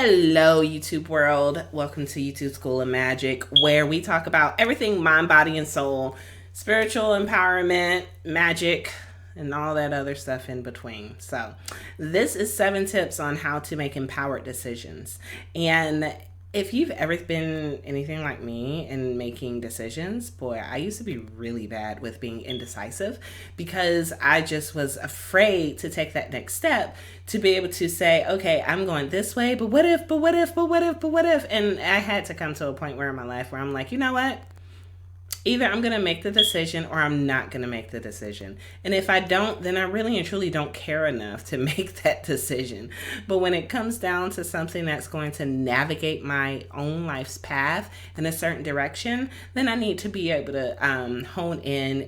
Hello, YouTube world. Welcome to YouTube School of Magic, where we talk about everything mind, body, and soul, spiritual empowerment, magic, and all that other stuff in between. So this is 7 tips on how to make empowered decisions. And if you've ever been anything like me in making decisions, boy, I used to be really bad with being indecisive because I just was afraid to take that next step to be able to say, okay, I'm going this way, but what if, but what if, but what if, but what if? And I had to come to a point where in my life where I'm like, you know what? Either I'm going to make the decision or I'm not going to make the decision. And if I don't, then I really and truly don't care enough to make that decision. But when it comes down to something that's going to navigate my own life's path in a certain direction, then I need to be able to hone in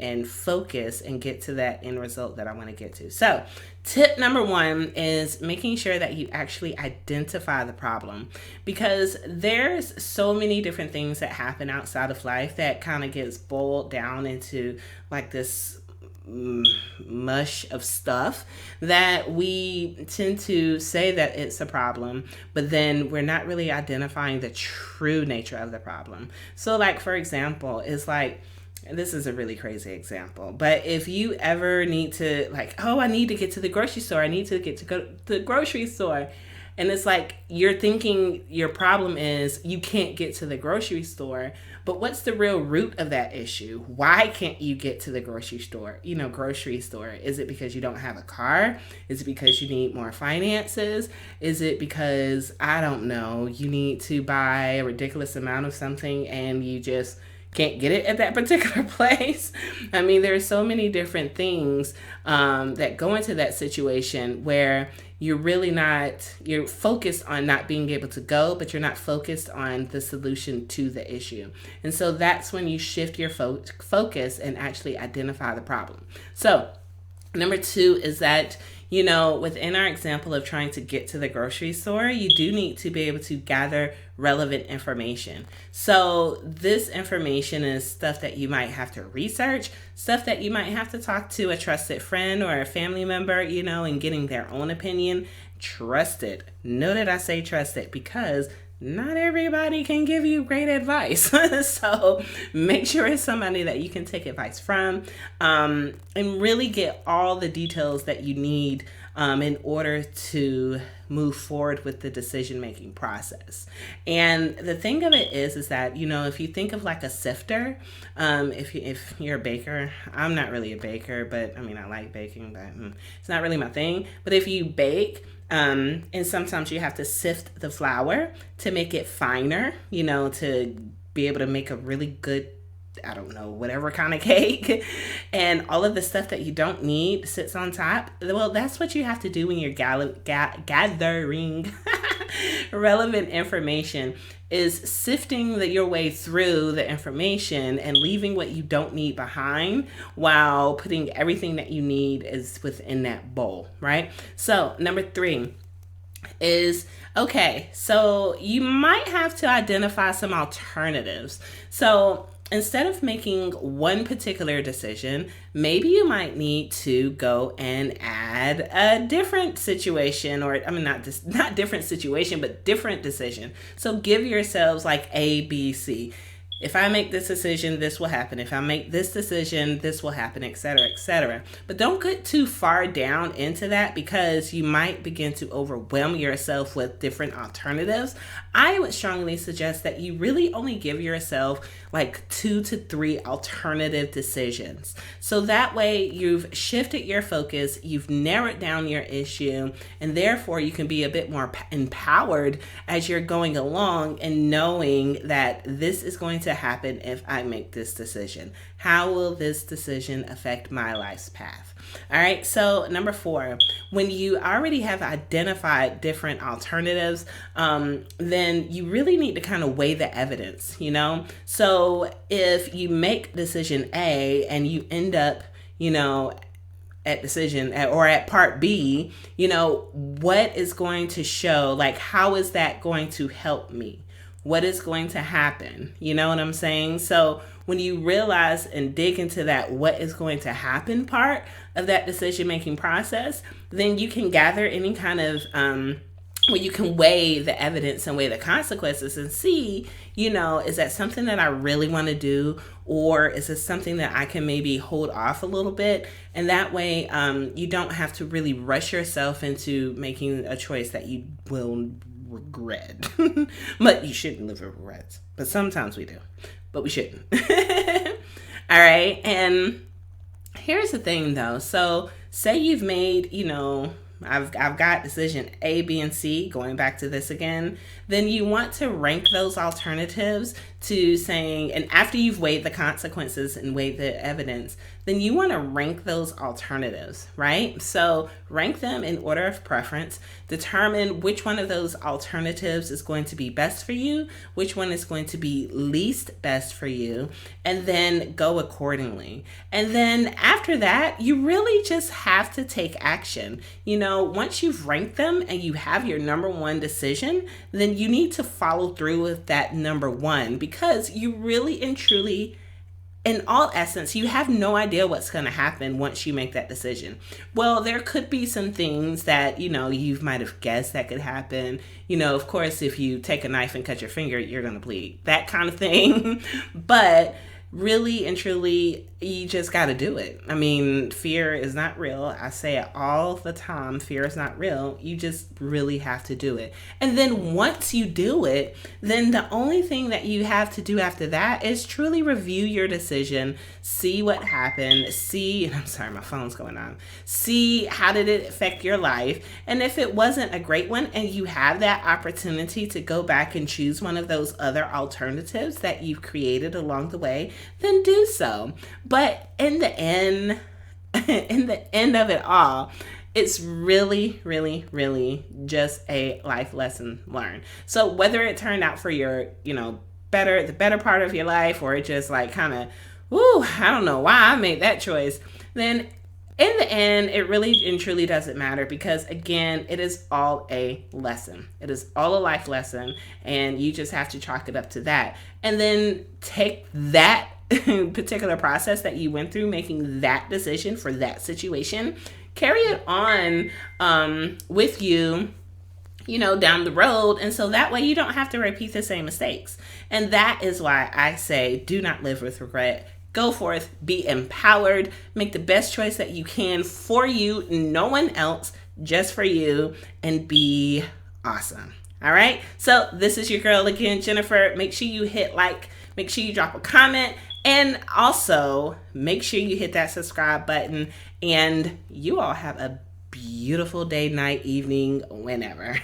and focus and get to that end result that I want to get to. So tip number 1 is making sure that you actually identify the problem, because there's so many different things that happen outside of life that kind of gets boiled down into like this mush of stuff that we tend to say that it's a problem, but then we're not really identifying the true nature of the problem. So like, for example, it's like, this is a really crazy example, but if you ever need to like, oh, I need to get to the grocery store. I need to get to go to the grocery store. And it's like, you're thinking your problem is you can't get to the grocery store, but what's the real root of that issue? Why can't you get to the grocery store? Grocery store. Is it because you don't have a car? Is it because you need more finances? Is it because, I don't know, you need to buy a ridiculous amount of something and you just can't get it at that particular place? I mean, there are so many different things that go into that situation where you're focused on not being able to go, but you're not focused on the solution to the issue. And so that's when you shift your focus and actually identify the problem. So number 2 is that, within our example of trying to get to the grocery store, you do need to be able to gather relevant information. So this information is stuff that you might have to research, stuff that you might have to talk to a trusted friend or a family member, and getting their own opinion. Trusted. Note I say trusted because not everybody can give you great advice. So make sure it's somebody that you can take advice from, and really get all the details that you need in order to move forward with the decision-making process. And the thing of it is that, if you think of like a sifter, if you're a baker, I'm not really a baker, but I mean, I like baking, but it's not really my thing. But if you bake, and sometimes you have to sift the flour to make it finer, to be able to make a really good, I don't know, whatever kind of cake, and all of the stuff that you don't need sits on top. Well, that's what you have to do when you're gathering relevant information, is sifting your way through the information and leaving what you don't need behind while putting everything that you need is within that bowl, right? So number 3 is, okay, so you might have to identify some alternatives. So instead of making one particular decision, maybe you might need to go and add a different situation, or not different situation, but different decision. So give yourselves like A, B, C. If I make this decision, this will happen. If I make this decision, this will happen, etc., etc. But don't get too far down into that because you might begin to overwhelm yourself with different alternatives. I would strongly suggest that you really only give yourself like 2 to 3 alternative decisions. So that way you've shifted your focus, you've narrowed down your issue, and therefore you can be a bit more empowered as you're going along and knowing that this is going to happen if I make this decision. How will this decision affect my life's path? All right, so number 4, when you already have identified different alternatives, then you really need to kind of weigh the evidence, So if you make decision A and you end up, at part B, what is going to show, like, how is that going to help me? What is going to happen? You know what I'm saying? So when you realize and dig into that what is going to happen part of that decision-making process, then you can gather any kind of where you can weigh the evidence and weigh the consequences and see, is that something that I really want to do, or is it something that I can maybe hold off a little bit? And that way, you don't have to really rush yourself into making a choice that you will regret. But you shouldn't live with regrets. But sometimes we do. But we shouldn't. All right. And here's the thing, though. So say you've made, I've got decision A, B, and C, going back to this again, then you want to rank those alternatives to saying, and after you've weighed the consequences and weighed the evidence, then you want to rank those alternatives, right? So rank them in order of preference, determine which one of those alternatives is going to be best for you, which one is going to be least best for you, and then go accordingly. And then after that, you really just have to take action. Once you've ranked them and you have your number one decision, then you need to follow through with that number one, because you really and truly, in all essence, you have no idea what's going to happen once you make that decision. Well, there could be some things that, you might have guessed that could happen. Of course, if you take a knife and cut your finger, you're going to bleed, that kind of thing. But really and truly, you just got to do it. I mean, fear is not real. I say it all the time. Fear is not real. You just really have to do it. And then once you do it, then the only thing that you have to do after that is truly review your decision, see what happened, and I'm sorry, my phone's going on. See how did it affect your life? And if it wasn't a great one and you have that opportunity to go back and choose one of those other alternatives that you've created along the way, then do so. But in the end of it all, it's really, really, really just a life lesson learned. So whether it turned out for your, the better part of your life, or it just like kind of, I don't know why I made that choice, then in the end, it really and truly doesn't matter, because again, it is all a lesson. It is all a life lesson, and you just have to chalk it up to that. And then take that particular process that you went through making that decision for that situation, carry it on with you, down the road. And so that way you don't have to repeat the same mistakes. And that is why I say, do not live with regret. Go forth, be empowered, make the best choice that you can for you, no one else, just for you, and be awesome. All right. So this is your girl again, Jennifer. Make sure you hit like, make sure you drop a comment, and also make sure you hit that subscribe button. And you all have a beautiful day, night, evening, whenever.